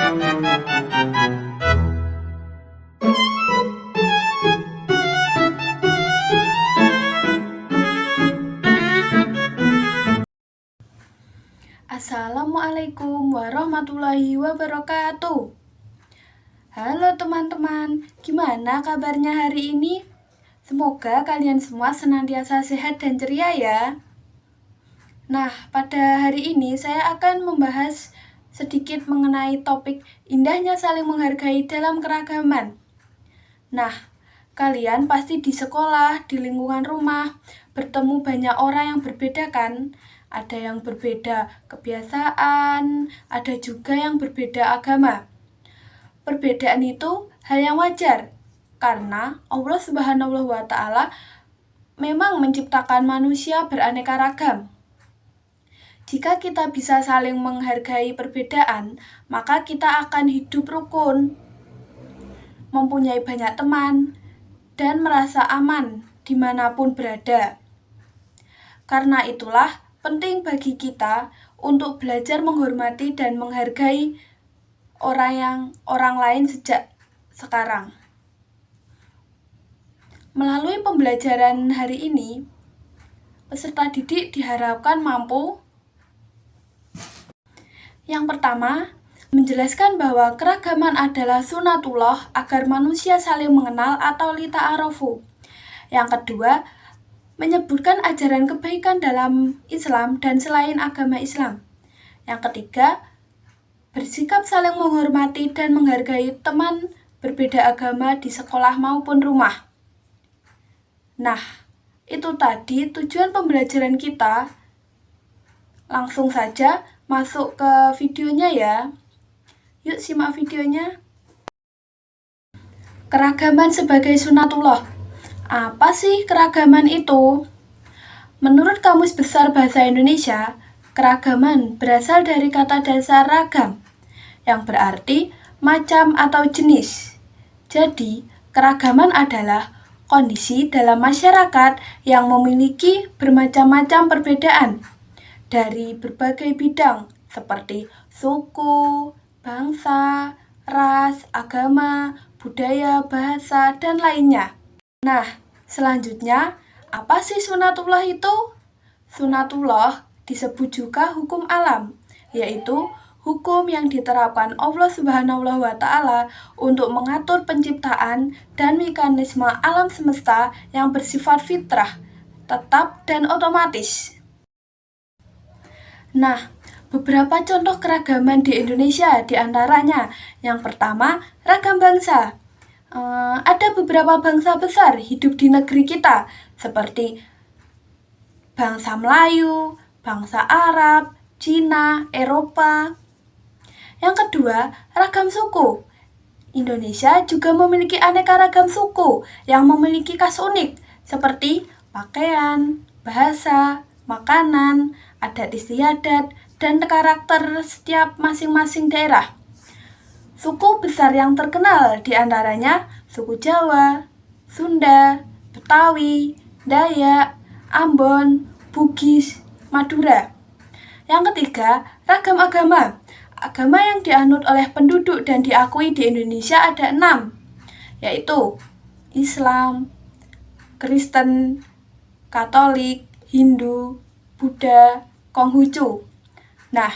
Assalamualaikum warahmatullahi wabarakatuh. Halo teman-teman, gimana kabarnya hari ini? Semoga kalian semua senantiasa sehat dan ceria ya. Nah, pada hari ini saya akan membahas sedikit mengenai topik indahnya saling menghargai dalam keragaman. Nah, kalian pasti di sekolah, di lingkungan rumah, bertemu banyak orang yang berbeda kan? Ada yang berbeda kebiasaan, ada juga yang berbeda agama. Perbedaan itu hal yang wajar, karena Allah Subhanahu wa Ta'ala memang menciptakan manusia beraneka ragam. Jika kita bisa saling menghargai perbedaan, maka kita akan hidup rukun, mempunyai banyak teman, dan merasa aman dimanapun berada. Karena itulah penting bagi kita untuk belajar menghormati dan menghargai orang lain sejak sekarang. Melalui pembelajaran hari ini, peserta didik diharapkan mampu yang pertama, menjelaskan bahwa keragaman adalah sunatullah agar manusia saling mengenal atau lita'arofu. Yang kedua, menyebutkan ajaran kebaikan dalam Islam dan selain agama Islam. Yang ketiga, bersikap saling menghormati dan menghargai teman berbeda agama di sekolah maupun rumah. Nah, itu tadi tujuan pembelajaran kita. Langsung saja masuk ke videonya ya. Yuk simak videonya. Keragaman sebagai sunatullah. Apa sih keragaman itu? Menurut Kamus Besar Bahasa Indonesia, keragaman berasal dari kata dasar ragam, yang berarti macam atau jenis. Jadi, keragaman adalah kondisi dalam masyarakat yang memiliki bermacam-macam perbedaan dari berbagai bidang seperti suku, bangsa, ras, agama, budaya, bahasa, dan lainnya. Nah, selanjutnya, apa sih sunatullah itu? Sunatullah disebut juga hukum alam, yaitu hukum yang diterapkan Allah Subhanahu wa Ta'ala untuk mengatur penciptaan dan mekanisme alam semesta yang bersifat fitrah, tetap dan otomatis. Nah, beberapa contoh keragaman di Indonesia diantaranya, yang pertama, ragam bangsa. Ada beberapa bangsa besar hidup di negeri kita, seperti bangsa Melayu, bangsa Arab, Cina, Eropa. Yang kedua, ragam suku. Indonesia juga memiliki aneka ragam suku yang memiliki khas unik, seperti pakaian, bahasa, makanan, adat istiadat, dan karakter setiap masing-masing daerah. Suku besar yang terkenal diantaranya suku Jawa, Sunda, Betawi, Dayak, Ambon, Bugis, Madura. Yang ketiga, ragam agama. Agama yang dianut oleh penduduk dan diakui di Indonesia ada 6, yaitu Islam, Kristen, Katolik, Hindu, Buddha, Konghucu. Nah,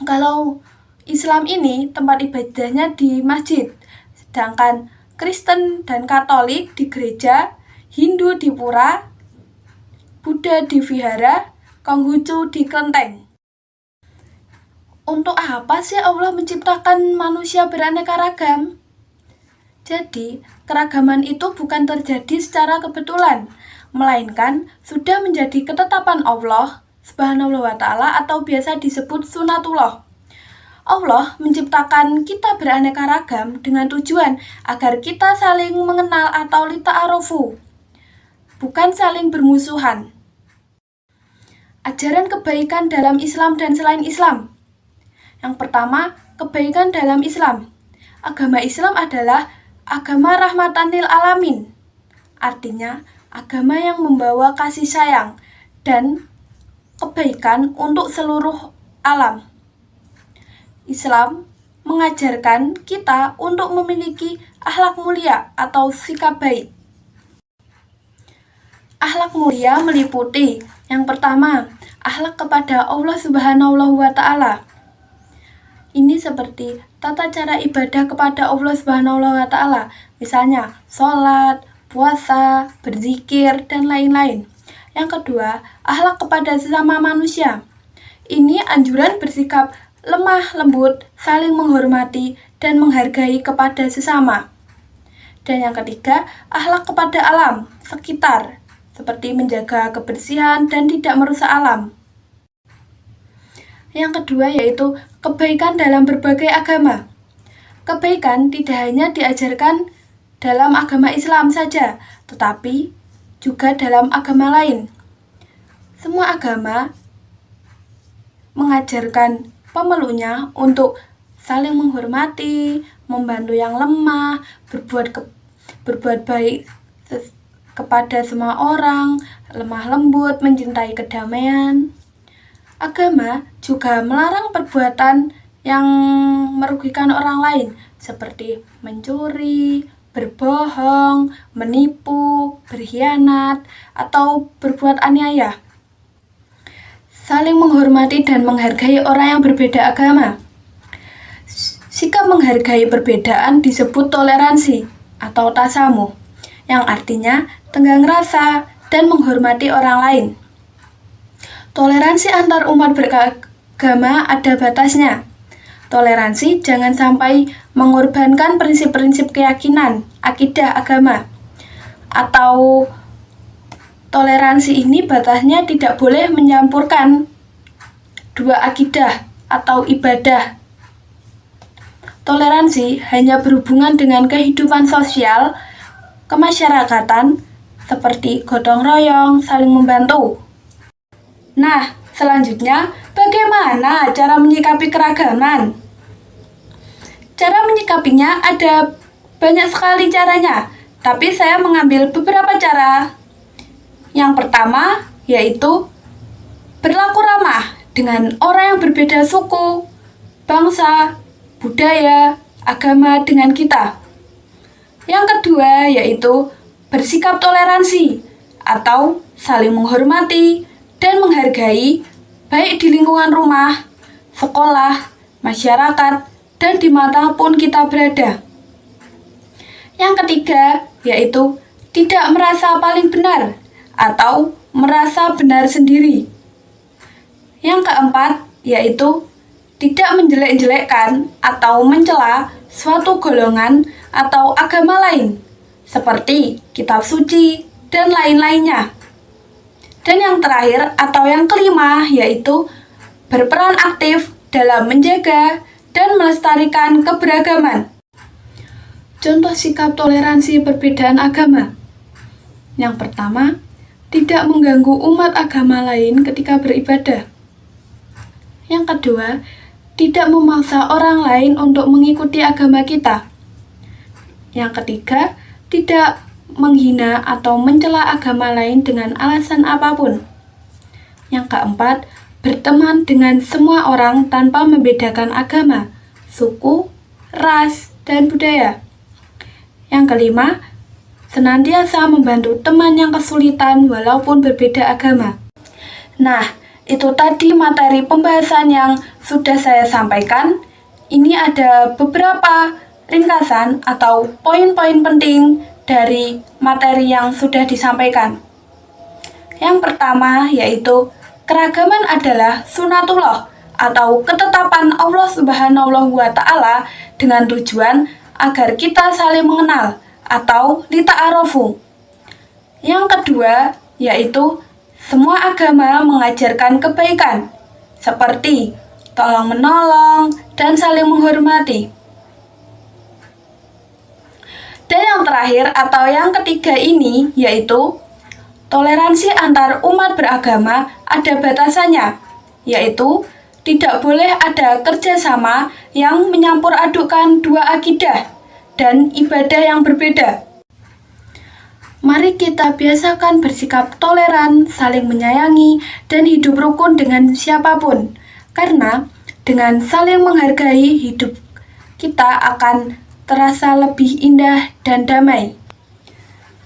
kalau Islam ini tempat ibadahnya di masjid, sedangkan Kristen dan Katolik di gereja, Hindu di pura, Buddha di vihara, Konghucu di kelenteng. Untuk apa sih Allah menciptakan manusia beraneka ragam? Jadi, keragaman itu bukan terjadi secara kebetulan, melainkan sudah menjadi ketetapan Allah Subhanahu wa Ta'ala atau biasa disebut sunatullah. Allah menciptakan kita beraneka ragam dengan tujuan agar kita saling mengenal atau lita'arofu, bukan saling bermusuhan. Ajaran kebaikan dalam Islam dan selain Islam. Yang pertama, kebaikan dalam Islam. Agama Islam adalah agama rahmatan lil alamin. Artinya, agama yang membawa kasih sayang dan kebaikan untuk seluruh alam. Islam mengajarkan kita untuk memiliki akhlak mulia atau sikap baik. Akhlak mulia meliputi yang pertama, akhlak kepada Allah Subhanahu wa Ta'ala. Ini seperti tata cara ibadah kepada Allah Subhanahu wa Ta'ala, misalnya sholat, puasa, berzikir, dan lain-lain. Yang kedua, akhlak kepada sesama manusia. Ini anjuran bersikap lemah lembut, saling menghormati, dan menghargai kepada sesama. Dan yang ketiga, akhlak kepada alam sekitar, seperti menjaga kebersihan dan tidak merusak alam. Yang kedua yaitu kebaikan dalam berbagai agama. Kebaikan tidak hanya diajarkan dalam agama Islam saja, tetapi juga dalam agama lain. Semua agama mengajarkan pemeluknya untuk saling menghormati, membantu yang lemah, berbuat baik kepada semua orang, lemah lembut, mencintai kedamaian. Agama juga melarang perbuatan yang merugikan orang lain, seperti mencuri, berbohong, menipu, berkhianat, atau berbuat aniaya. Saling menghormati dan menghargai orang yang berbeda agama. Sikap menghargai perbedaan disebut toleransi atau tasamuh, yang artinya tenggang rasa dan menghormati orang lain. Toleransi antar umat beragama ada batasnya. Toleransi jangan sampai mengorbankan prinsip-prinsip keyakinan, akidah agama. Atau toleransi ini batasnya tidak boleh mencampurkan dua akidah atau ibadah. Toleransi hanya berhubungan dengan kehidupan sosial, kemasyarakatan, seperti gotong royong, saling membantu. Nah, selanjutnya, bagaimana cara menyikapi keragaman? Cara menyikapinya ada banyak sekali caranya, tapi saya mengambil beberapa cara. Yang pertama, yaitu berlaku ramah dengan orang yang berbeda suku, bangsa, budaya, agama dengan kita. Yang kedua, yaitu bersikap toleransi atau saling menghormati dan menghargai, baik di lingkungan rumah, sekolah, masyarakat, dan dimanapun kita berada. Yang ketiga, yaitu tidak merasa paling benar atau merasa benar sendiri. Yang keempat, yaitu tidak menjelek-jelekkan atau mencela suatu golongan atau agama lain, seperti kitab suci dan lain-lainnya. Dan yang terakhir atau yang kelima yaitu berperan aktif dalam menjaga dan melestarikan keberagaman. Contoh sikap toleransi perbedaan agama. Yang pertama, tidak mengganggu umat agama lain ketika beribadah. Yang kedua, tidak memaksa orang lain untuk mengikuti agama kita. Yang ketiga, tidak menghina atau mencela agama lain dengan alasan apapun. Yang keempat, berteman dengan semua orang tanpa membedakan agama, suku, ras, dan budaya. Yang kelima, senantiasa membantu teman yang kesulitan walaupun berbeda agama. Nah, itu tadi materi pembahasan yang sudah saya sampaikan. Ini ada beberapa ringkasan atau poin-poin penting dari materi yang sudah disampaikan. Yang pertama yaitu keragaman adalah sunatullah atau ketetapan Allah Subhanahu wa Ta'ala dengan tujuan agar kita saling mengenal atau lita'arofu. Yang kedua yaitu semua agama mengajarkan kebaikan seperti tolong menolong dan saling menghormati. Dan yang terakhir atau yang ketiga ini yaitu toleransi antar umat beragama ada batasannya, yaitu tidak boleh ada kerjasama yang menyampur adukkan dua akidah dan ibadah yang berbeda. Mari kita biasakan bersikap toleran, saling menyayangi, dan hidup rukun dengan siapapun, karena dengan saling menghargai hidup kita akan terasa lebih indah dan damai.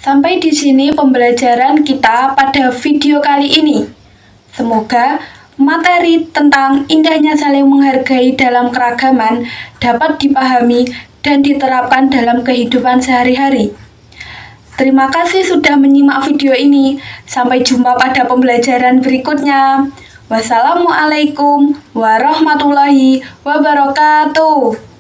Sampai di sini pembelajaran kita pada video kali ini. Semoga materi tentang indahnya saling menghargai dalam keragaman dapat dipahami dan diterapkan dalam kehidupan sehari-hari. Terima kasih sudah menyimak video ini. Sampai jumpa pada pembelajaran berikutnya. Wassalamualaikum warahmatullahi wabarakatuh.